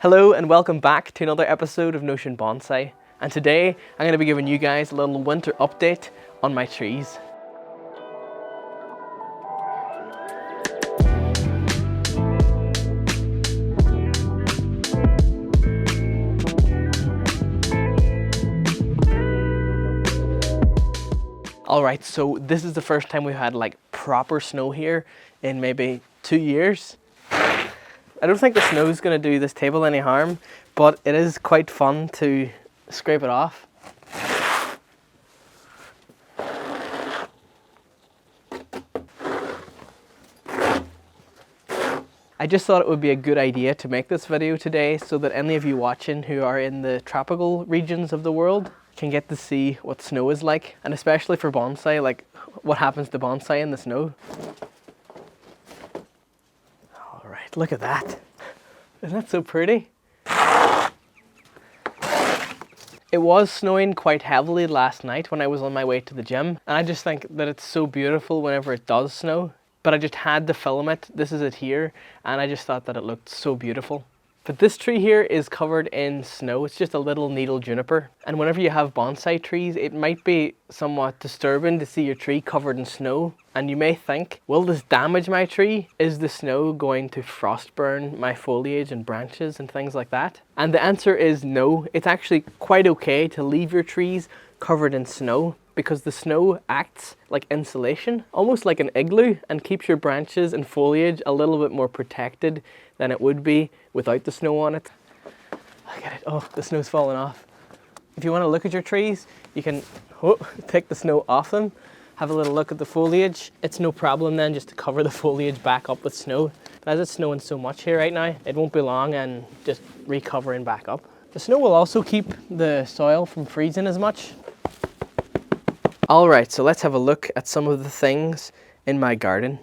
Hello and welcome back to another episode of Notion Bonsai. And today I'm going to be giving you guys a little winter update on my trees. Alright, so this is the first time we've had like proper snow here in maybe 2 years. I don't think the snow is going to do this table any harm, but it is quite fun to scrape it off. I just thought it would be a good idea to make this video today so that any of you watching who are in the tropical regions of the world can get to see what snow is like, and especially for bonsai, like what happens to bonsai in the snow. Alright, look at that. Isn't that so pretty? It was snowing quite heavily last night when I was on my way to the gym, and I just think that it's so beautiful whenever it does snow. But I just had to film it. This is it here, and I just thought that it looked so beautiful. But this tree here is covered in snow. It's just a little needle juniper. And whenever you have bonsai trees, it might be somewhat disturbing to see your tree covered in snow. And you may think, will this damage my tree? Is the snow going to frostburn my foliage and branches and things like that? And the answer is no. It's actually quite okay to leave your trees covered in snow, because the snow acts like insulation, almost like an igloo, and keeps your branches and foliage a little bit more protected than it would be without the snow on it. Look at it. Oh, the snow's falling off. If you want to look at your trees, you can take the snow off them, have a little look at the foliage. It's no problem then just to cover the foliage back up with snow. But as it's snowing so much here right now, it won't be long and just recovering back up. The snow will also keep the soil from freezing as much. Alright, so let's have a look at some of the things in my garden.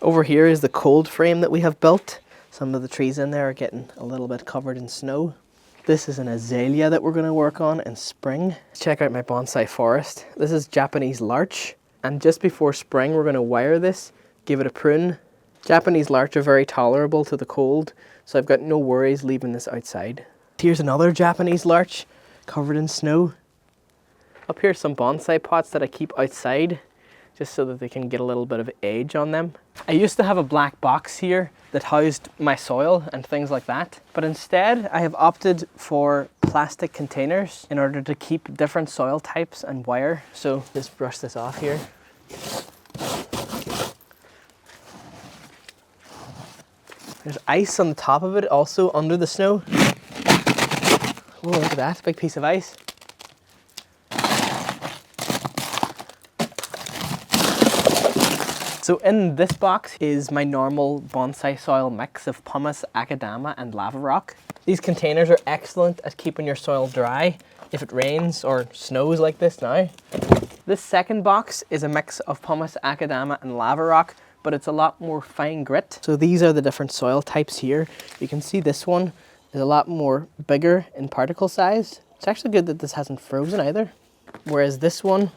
Over here is the cold frame that we have built. Some of the trees in there are getting a little bit covered in snow. This is an azalea that we're going to work on in spring. Check out my bonsai forest. This is Japanese larch, and just before spring we're going to wire this, give it a prune. Japanese larch are very tolerable to the cold, so I've got no worries leaving this outside. Here's another Japanese larch covered in snow. Up here are some bonsai pots that I keep outside just so that they can get a little bit of age on them. I used to have a black box here that housed my soil and things like that, but instead I have opted for plastic containers in order to keep different soil types and wire. So just brush this off here. There's ice on the top of it, also under the snow. Oh, look at that, big piece of ice. So in this box is my normal bonsai soil mix of pumice, akadama and lava rock. These containers are excellent at keeping your soil dry if it rains or snows like this now. This second box is a mix of pumice, akadama and lava rock, but it's a lot more fine grit. So these are the different soil types here. You can see this one is a lot more bigger in particle size. It's actually good that this hasn't frozen either. Whereas this one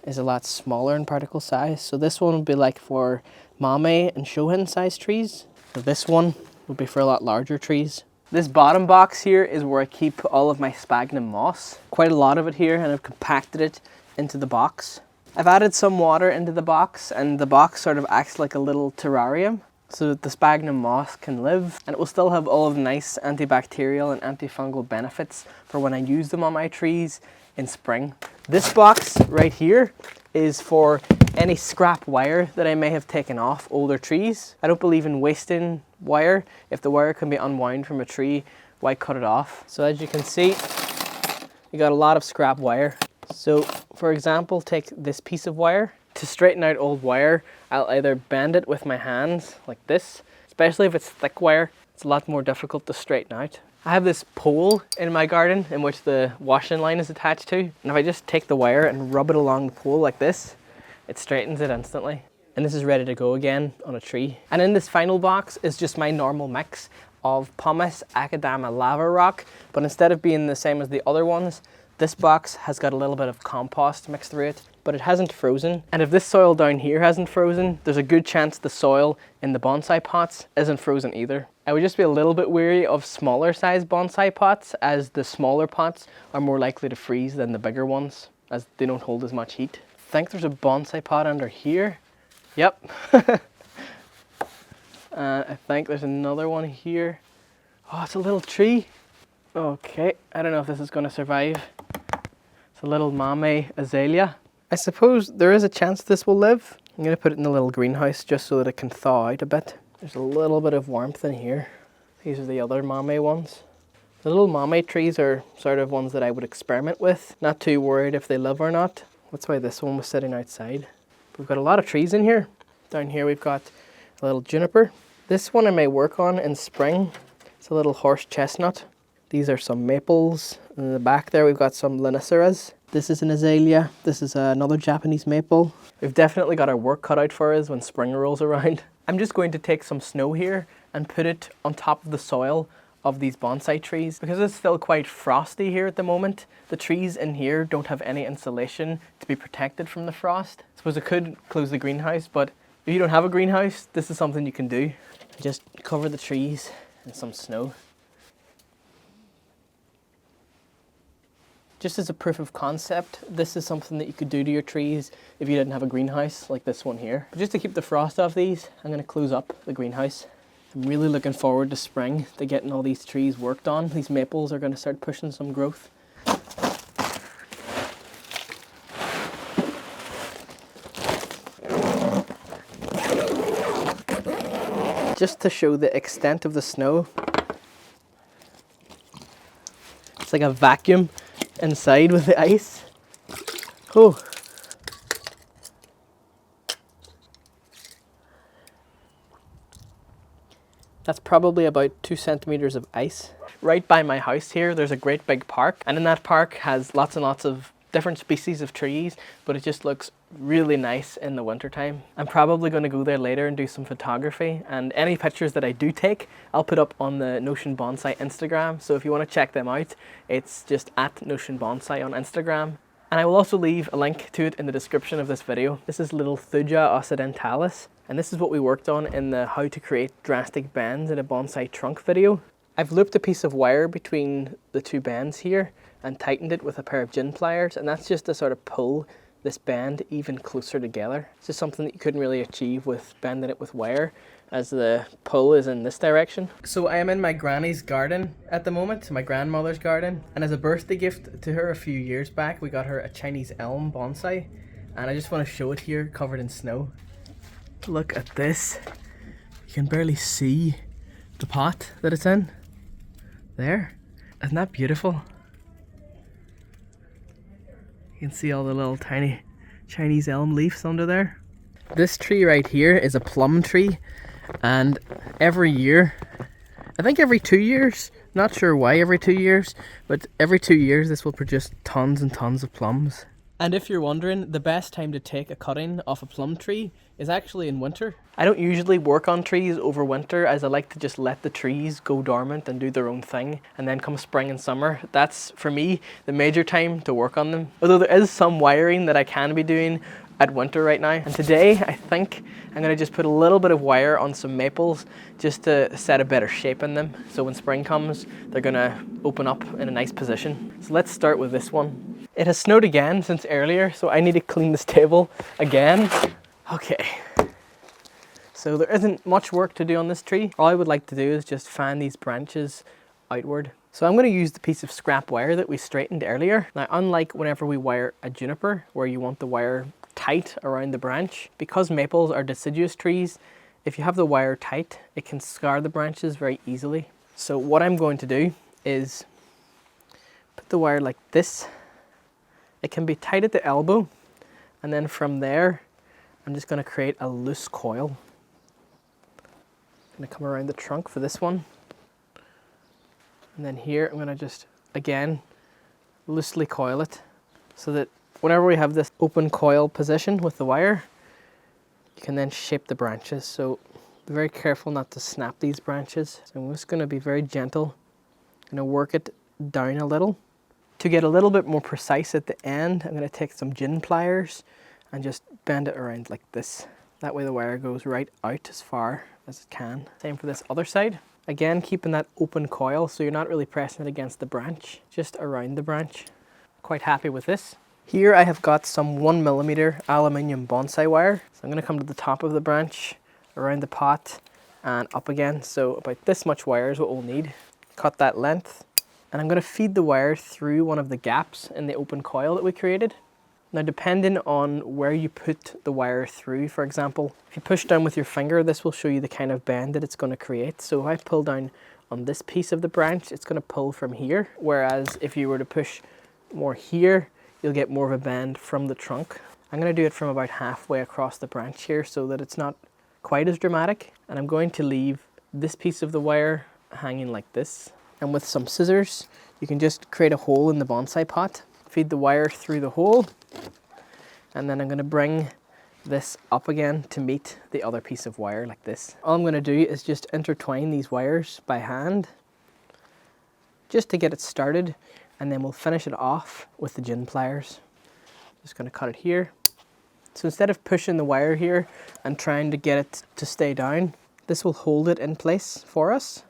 is a lot smaller in particle size. So this one would be like for mame and shohin size trees. So this one would be for a lot larger trees. This bottom box here is where I keep all of my sphagnum moss. Quite a lot of it here, and I've compacted it into the box. I've added some water into the box, and the box sort of acts like a little terrarium so that the sphagnum moss can live, and it will still have all of the nice antibacterial and antifungal benefits for when I use them on my trees in spring. This box right here is for any scrap wire that I may have taken off older trees. I don't believe in wasting wire. If the wire can be unwound from a tree, why cut it off? So as you can see, you got a lot of scrap wire. So for example, take this piece of wire. To straighten out old wire, I'll either bend it with my hands like this, especially if it's thick wire. It's a lot more difficult to straighten out. I have this pole in my garden in which the washing line is attached to, and if I just take the wire and rub it along the pole like this, it straightens it instantly. And this is ready to go again on a tree. And in this final box is just my normal mix of pumice, akadama, lava rock, but instead of being the same as the other ones, this box has got a little bit of compost mixed through it, but it hasn't frozen. And if this soil down here hasn't frozen, there's a good chance the soil in the bonsai pots isn't frozen either. I would just be a little bit wary of smaller size bonsai pots, as the smaller pots are more likely to freeze than the bigger ones, as they don't hold as much heat. I think there's a bonsai pot under here. Yep. And I think there's another one here. Oh, it's a little tree. Okay, I don't know if this is going to survive. It's a little mame azalea. I suppose there is a chance this will live. I'm going to put it in a little greenhouse just so that it can thaw out a bit. There's a little bit of warmth in here. These are the other mame ones. The little mame trees are sort of ones that I would experiment with. Not too worried if they live or not. That's why this one was sitting outside. We've got a lot of trees in here. Down here we've got a little juniper. This one I may work on in spring. It's a little horse chestnut. These are some maples. And in the back there we've got some laniceras. This is an azalea. This is another Japanese maple. We've definitely got our work cut out for us when spring rolls around. I'm just going to take some snow here and put it on top of the soil of these bonsai trees. Because it's still quite frosty here at the moment, the trees in here don't have any insulation to be protected from the frost. I suppose I could close the greenhouse, but if you don't have a greenhouse, this is something you can do. Just cover the trees in some snow. Just as a proof of concept, this is something that you could do to your trees if you didn't have a greenhouse like this one here. But just to keep the frost off these, I'm going to close up the greenhouse. I'm really looking forward to spring, to getting all these trees worked on. These maples are going to start pushing some growth. Just to show the extent of the snow, it's like a vacuum inside with the ice. Oh. That's probably about 2 centimeters of ice. Right by my house here, there's a great big park, and in that park has lots and lots of different species of trees, but it just looks really nice in the wintertime. I'm probably going to go there later and do some photography, and any pictures that I do take, I'll put up on the Notion Bonsai Instagram, so if you want to check them out, it's just at Notion Bonsai on Instagram. And I will also leave a link to it in the description of this video. This is little Thuja occidentalis, and this is what we worked on in the how to create drastic bends in a bonsai trunk video. I've looped a piece of wire between the two bends here and tightened it with a pair of gin pliers, and that's just to sort of pull this bend even closer together. It's just something that you couldn't really achieve with bending it with wire, as the pull is in this direction. So I am in my granny's garden at the moment, my grandmother's garden, and as a birthday gift to her a few years back, we got her a Chinese elm bonsai, and I just want to show it here covered in snow. Look at this. You can barely see the pot that it's in. There. Isn't that beautiful? You can see all the little tiny Chinese elm leaves under there. This tree right here is a plum tree, and every year, I think every 2 years, not sure why every 2 years, but every 2 years this will produce tons and tons of plums. And if you're wondering, the best time to take a cutting off a plum tree is actually in winter. I don't usually work on trees over winter, as I like to just let the trees go dormant and do their own thing, and then come spring and summer, that's for me the major time to work on them. Although there is some wiring that I can be doing at winter right now. And today I think I'm going to just put a little bit of wire on some maples just to set a better shape in them, so when spring comes they're going to open up in a nice position. So let's start with this one. It has snowed again since earlier, so I need to clean this table again. Okay, so there isn't much work to do on this tree. All I would like to do is just fan these branches outward. So I'm going to use the piece of scrap wire that we straightened earlier. Now, unlike whenever we wire a juniper, where you want the wire tight around the branch, because maples are deciduous trees, if you have the wire tight, it can scar the branches very easily. So what I'm going to do is put the wire like this. It can be tight at the elbow, and then from there I'm just going to create a loose coil. I'm going to come around the trunk for this one, and then here I'm going to just again loosely coil it, so that whenever we have this open coil position with the wire, you can then shape the branches. So be very careful not to snap these branches. So I'm just going to be very gentle. I'm going to work it down a little. To get a little bit more precise at the end, I'm going to take some gin pliers and just bend it around like this. That way the wire goes right out as far as it can. Same for this other side. Again, keeping that open coil so you're not really pressing it against the branch, just around the branch. Quite happy with this. Here I have got some 1mm aluminium bonsai wire. So I'm going to come to the top of the branch, around the pot and up again. So about this much wire is what we'll need. Cut that length. And I'm going to feed the wire through one of the gaps in the open coil that we created. Now, depending on where you put the wire through, for example, if you push down with your finger, this will show you the kind of bend that it's going to create. So if I pull down on this piece of the branch, it's going to pull from here. Whereas if you were to push more here, you'll get more of a bend from the trunk. I'm going to do it from about halfway across the branch here so that it's not quite as dramatic. And I'm going to leave this piece of the wire hanging like this. And with some scissors, you can just create a hole in the bonsai pot, feed the wire through the hole, and then I'm going to bring this up again to meet the other piece of wire like this. All I'm going to do is just intertwine these wires by hand, just to get it started, and then we'll finish it off with the gin pliers. Just going to cut it here. So instead of pushing the wire here and trying to get it to stay down, this will hold it in place for us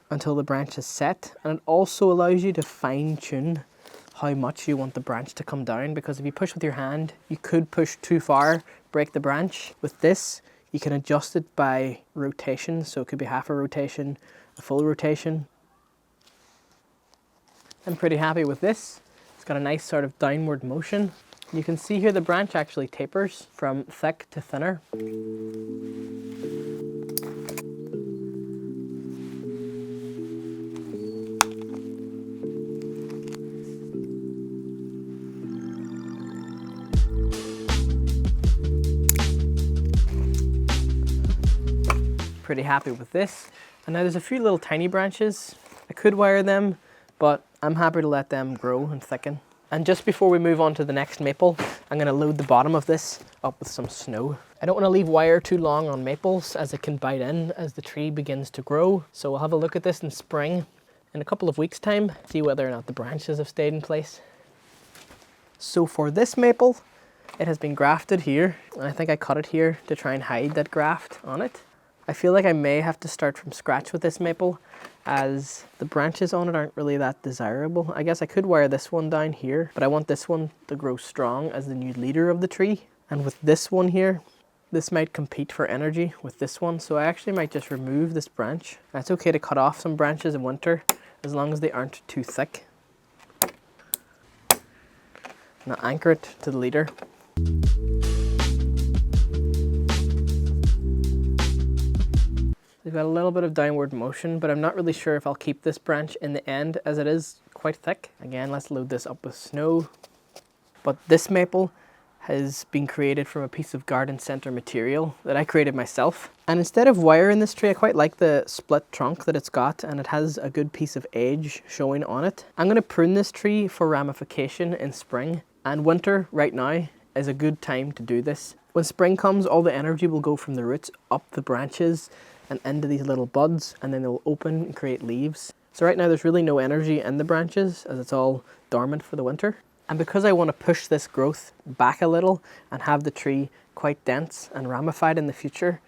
until the branch is set. And it also allows you to fine tune how much you want the branch to come down, because if you push with your hand, you could push too far, break the branch. With this, you can adjust it by rotation. So it could be half a rotation, a full rotation. I'm pretty happy with this. It's got a nice sort of downward motion. You can see here the branch actually tapers from thick to thinner. Pretty happy with this. And now there's a few little tiny branches. I could wire them, but I'm happy to let them grow and thicken. And just before we move on to the next maple, I'm going to load the bottom of this up with some snow. I don't want to leave wire too long on maples as it can bite in as the tree begins to grow. So we'll have a look at this in spring in a couple of weeks' time, see whether or not the branches have stayed in place. So for this maple, it has been grafted here. And I think I cut it here to try and hide that graft on it. I feel like I may have to start from scratch with this maple as the branches on it aren't really that desirable. I guess I could wire this one down here, but I want this one to grow strong as the new leader of the tree. And with this one here, this might compete for energy with this one. So I actually might just remove this branch. And it's okay to cut off some branches in winter as long as they aren't too thick. Now anchor it to the leader. They've got a little bit of downward motion, but I'm not really sure if I'll keep this branch in the end as it is quite thick. Again, let's load this up with snow. But this maple has been created from a piece of garden center material that I created myself. And instead of wire in this tree, I quite like the split trunk that it's got, and it has a good piece of age showing on it. I'm going to prune this tree for ramification in spring, and winter right now is a good time to do this. When spring comes, all the energy will go from the roots up the branches and into these little buds, and then they'll open and create leaves. So right now there's really no energy in the branches as it's all dormant for the winter. And because I want to push this growth back a little and have the tree quite dense and ramified in the future,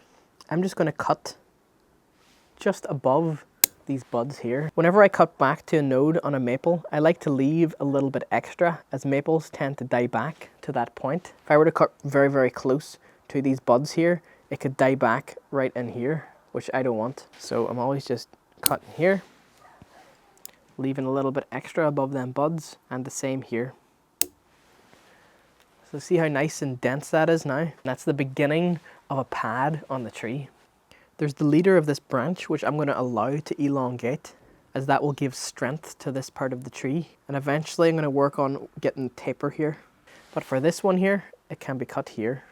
I'm just going to cut just above these buds here. Whenever I cut back to a node on a maple, I like to leave a little bit extra as maples tend to die back to that point. If I were to cut very, very close to these buds here, it could die back right in here, which I don't want. So I'm always just cutting here, leaving a little bit extra above them buds, and the same here. So see how nice and dense that is now? That's the beginning of a pad on the tree. There's the leader of this branch, which I'm going to allow to elongate, as that will give strength to this part of the tree. And eventually I'm going to work on getting taper here. But for this one here, it can be cut here.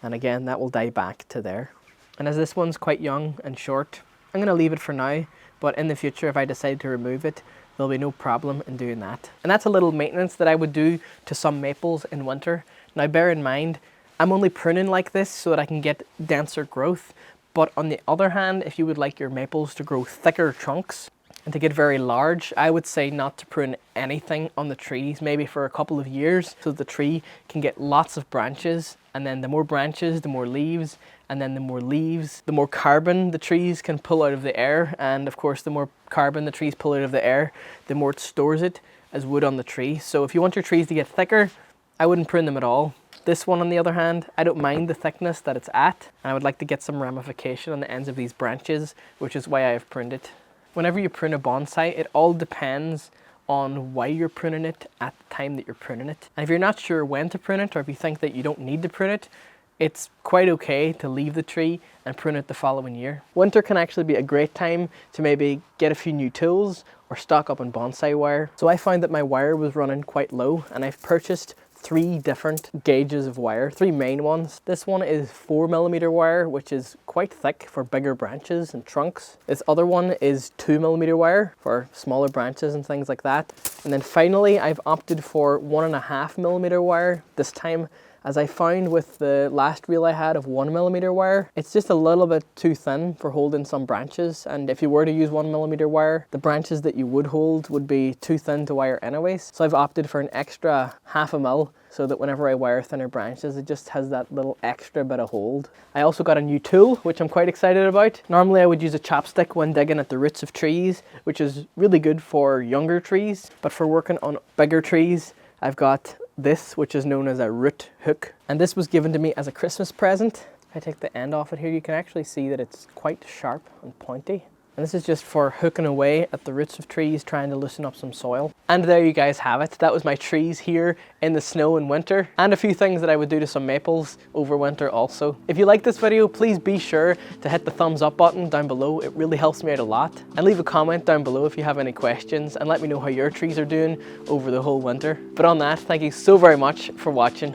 And again, that will die back to there. And as this one's quite young and short, I'm going to leave it for now, but in the future, if I decide to remove it, there'll be no problem in doing that. And that's a little maintenance that I would do to some maples in winter. Now bear in mind, I'm only pruning like this so that I can get denser growth. But on the other hand, if you would like your maples to grow thicker trunks and to get very large, I would say not to prune anything on the trees, maybe for a couple of years, so the tree can get lots of branches, and then the more branches, the more leaves, and then the more leaves, the more carbon the trees can pull out of the air, and of course the more carbon the trees pull out of the air, the more it stores it as wood on the tree. So if you want your trees to get thicker, I wouldn't prune them at all. This one, on the other hand, I don't mind the thickness that it's at, and I would like to get some ramification on the ends of these branches, which is why I have pruned it. Whenever you prune a bonsai, it all depends on why you're pruning it at the time that you're pruning it. And if you're not sure when to prune it, or if you think that you don't need to prune it, it's quite okay to leave the tree and prune it the following year. Winter can actually be a great time to maybe get a few new tools or stock up on bonsai wire. So I found that my wire was running quite low, and I've purchased 3 different gauges of wire, 3 main ones. This one is 4mm wire, which is quite thick for bigger branches and trunks. This other one is 2mm wire for smaller branches and things like that. And then finally, I've opted for 1.5mm wire this time, as I found with the last reel I had of 1mm wire, it's just a little bit too thin for holding some branches, and if you were to use 1mm wire, the branches that you would hold would be too thin to wire anyways. So I've opted for an extra 0.5 mil, so that whenever I wire thinner branches, it just has that little extra bit of hold. I also got a new tool, which I'm quite excited about. Normally I would use a chopstick when digging at the roots of trees, which is really good for younger trees, but for working on bigger trees, I've got this, which is known as a root hook. And this was given to me as a Christmas present. If I take the end off it here, you can actually see that it's quite sharp and pointy. And this is just for hooking away at the roots of trees, trying to loosen up some soil. And there you guys have it. That was my trees here in the snow in winter, and a few things that I would do to some maples over winter also. If you like this video, please be sure to hit the thumbs up button down below. It really helps me out a lot. And leave a comment down below if you have any questions, and let me know how your trees are doing over the whole winter. But on that, thank you so very much for watching.